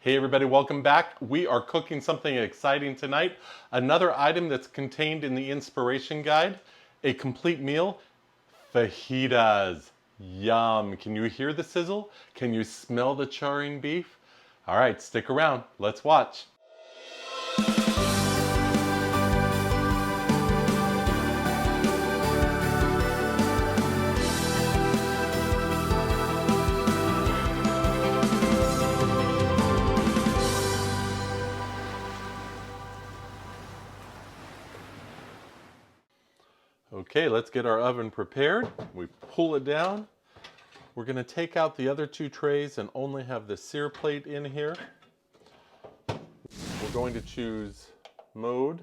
Hey everybody, welcome back. We are cooking something exciting tonight. Another item that's contained in the inspiration guide, a complete meal, fajitas. Yum. Can you hear the sizzle? Can you smell the charring beef? All right, stick around. Let's watch. Okay, let's get our oven prepared. We pull it down. We're going to take out the other two trays and only have the sear plate in here. We're going to choose mode,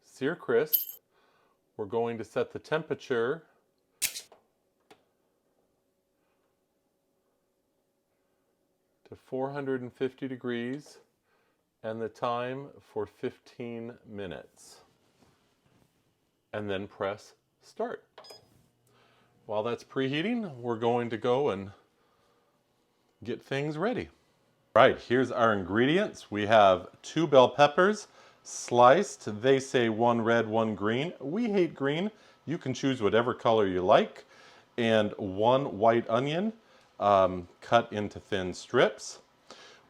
sear crisp. We're going to set the temperature to 450 degrees and the time for 15 minutes. And then press start. While that's preheating, we're going to go and get things ready. Right, here's our ingredients. We have 2 bell peppers sliced. They say 1 red, 1 green. We hate green. You can choose whatever color you like. And 1 white onion cut into thin strips.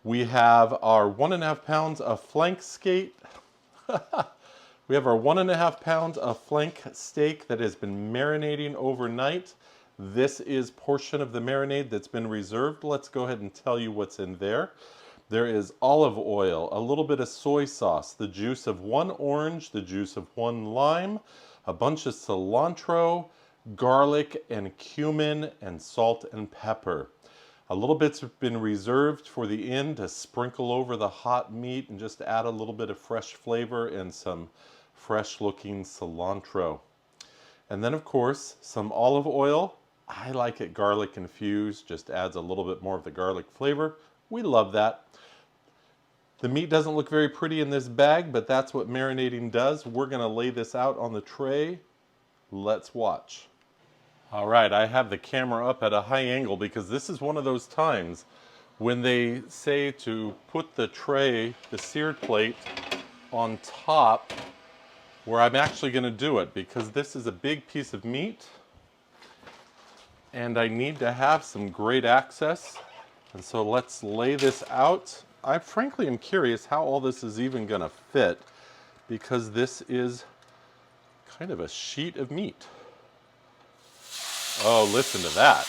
We have our 1.5 pounds of flank steak. We have our 1.5 pounds of flank steak that has been marinating overnight. This is portion of the marinade that's been reserved. Let's go ahead and tell you what's in there. There is olive oil, a little bit of soy sauce, the juice of 1 orange, the juice of 1 lime, a bunch of cilantro, garlic and cumin, and salt and pepper. A little bit's been reserved for the end to sprinkle over the hot meat and just add a little bit of fresh flavor and some fresh looking cilantro. And then of course some olive oil. I like it garlic infused, just adds a little bit more of the garlic flavor. We love that. The meat doesn't look very pretty in this bag, but that's what marinating does. We're going to lay this out on the tray. Let's watch. All right, I have the camera up at a high angle because this is one of those times when they say to put the tray, the seared plate, on top where I'm actually going to do it, because this is a big piece of meat and I need to have some great access. And so let's lay this out. I frankly am curious how all this is even going to fit, because this is kind of a sheet of meat. Oh, listen to that.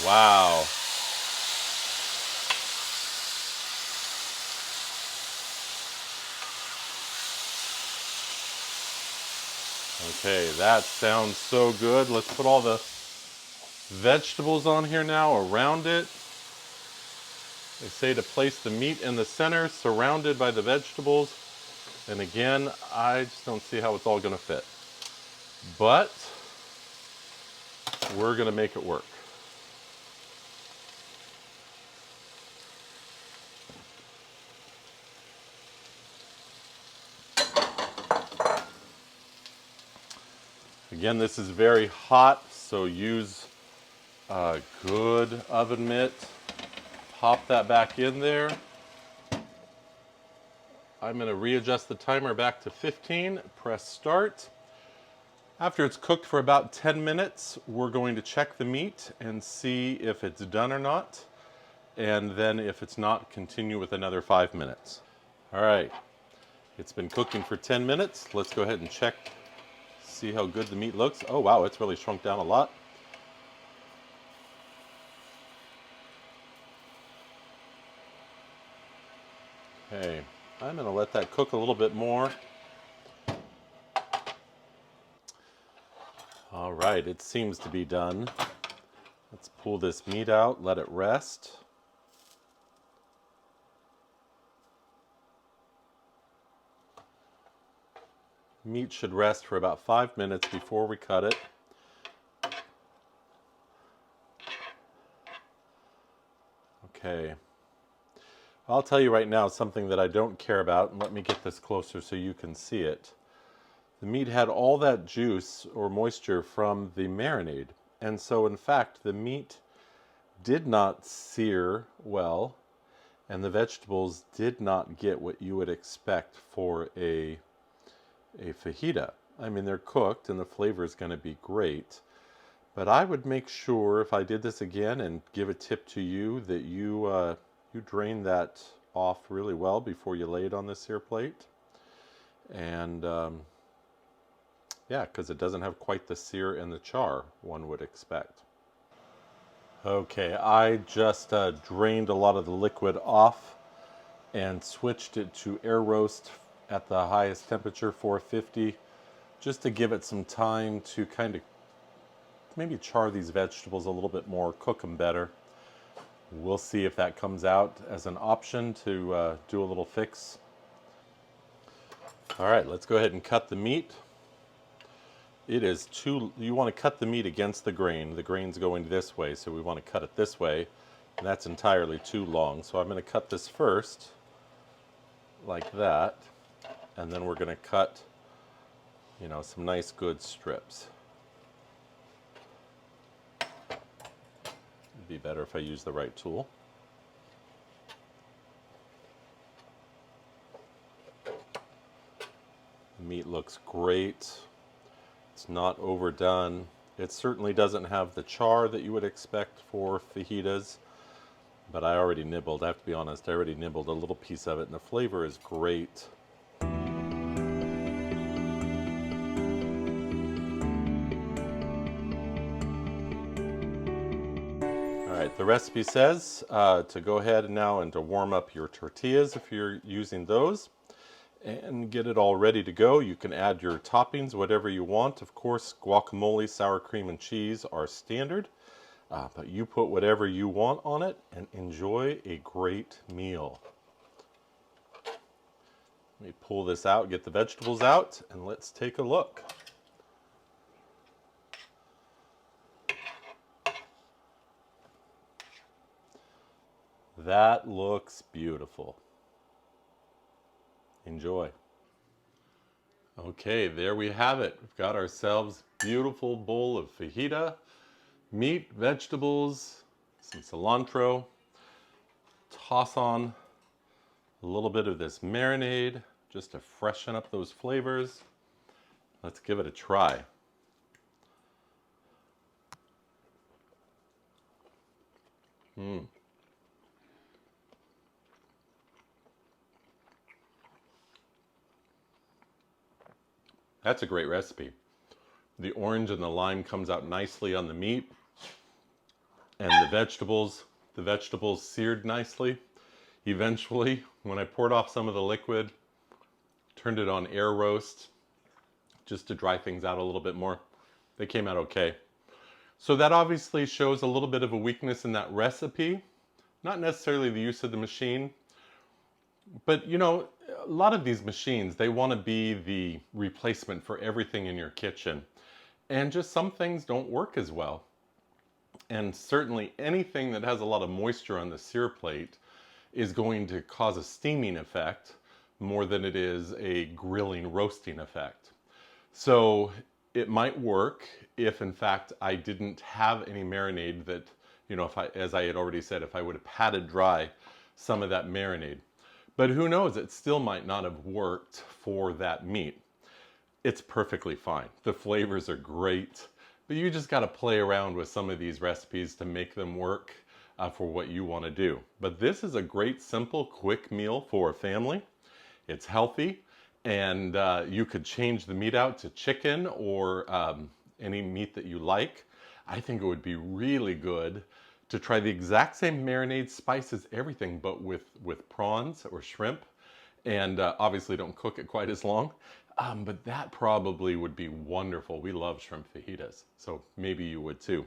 Wow. Okay, that sounds so good. Let's put all the vegetables on here now around it. They say to place the meat in the center, surrounded by the vegetables. And again, I just don't see how it's all going to fit. But we're going to make it work. Again, this is very hot, so use a good oven mitt. Pop that back in there. I'm going to readjust the timer back to 15, press start. After it's cooked for about 10 minutes, we're going to check the meat and see if it's done or not. And then if it's not, continue with another 5 minutes. All right, it's been cooking for 10 minutes. Let's go ahead and check, see how good the meat looks. Oh wow, it's really shrunk down a lot. Okay, I'm going to let that cook a little bit more. All right, it seems to be done. Let's pull this meat out, let it rest. Meat should rest for about 5 minutes before we cut it. Okay. I'll tell you right now something that I don't care about, and let me get this closer so you can see it. The meat had all that juice or moisture from the marinade, and so in fact the meat did not sear well and the vegetables did not get what you would expect for a fajita. I mean, they're cooked and the flavor is going to be great, but I would make sure if I did this again, and give a tip to you, that you drain that off really well before you lay it on the sear plate. And yeah, because it doesn't have quite the sear and the char one would expect. Okay, I just drained a lot of the liquid off and switched it to air roast at the highest temperature, 450, just to give it some time to kind of maybe char these vegetables a little bit more, cook them better. We'll see if that comes out as an option to do a little fix. All right, let's go ahead and cut the meat. It is you want to cut the meat against the grain. The grain's going this way, so we want to cut it this way, and that's entirely too long. So I'm going to cut this first, like that, and then we're going to cut, you know, some nice good strips. It'd be better if I use the right tool. The meat looks great. It's not overdone. It certainly doesn't have the char that you would expect for fajitas, but I already nibbled. I have to be honest, I already nibbled a little piece of it, and the flavor is great. All right, the recipe says to go ahead now and to warm up your tortillas if you're using those, and get it all ready to go. You can add your toppings, whatever you want. Of course, guacamole, sour cream, and cheese are standard, but you put whatever you want on it and enjoy a great meal. Let me pull this out, get the vegetables out, and let's take a look. That looks beautiful. Enjoy. Okay, there we have it. We've got ourselves a beautiful bowl of fajita, meat, vegetables, some cilantro. Toss on a little bit of this marinade just to freshen up those flavors. Let's give it a try. That's a great recipe. The orange and the lime comes out nicely on the meat, and the vegetables seared nicely. Eventually, when I poured off some of the liquid, turned it on air roast just to dry things out a little bit more, they came out okay. So that obviously shows a little bit of a weakness in that recipe, not necessarily the use of the machine. But you know, a lot of these machines, they want to be the replacement for everything in your kitchen. And just some things don't work as well. And certainly anything that has a lot of moisture on the sear plate is going to cause a steaming effect more than it is a grilling, roasting effect. So it might work if in fact I didn't have any marinade that, you know, as I had already said, if I would have patted dry some of that marinade. But who knows, it still might not have worked for that meat. It's perfectly fine. The flavors are great, but you just got to play around with some of these recipes to make them work for what you want to do. But this is a great, simple, quick meal for a family. It's healthy, and you could change the meat out to chicken or any meat that you like. I think it would be really good to try the exact same marinade, spices, everything, but with prawns or shrimp. And obviously don't cook it quite as long. But that probably would be wonderful. We love shrimp fajitas, so maybe you would too.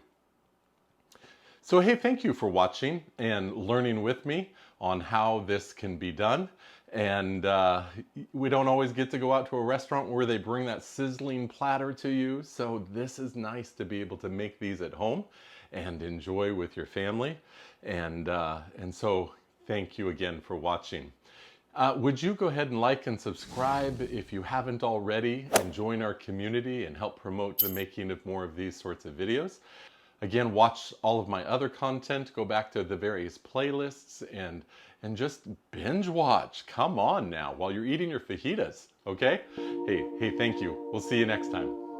So hey, thank you for watching and learning with me on how this can be done. And we don't always get to go out to a restaurant where they bring that sizzling platter to you. So this is nice to be able to make these at home and enjoy with your family. And so thank you again for watching. Would you go ahead and like and subscribe if you haven't already, and join our community and help promote the making of more of these sorts of videos? Again, watch all of my other content. Go back to the various playlists and just binge watch. Come on now, while you're eating your fajitas, okay? Hey, thank you. We'll see you next time.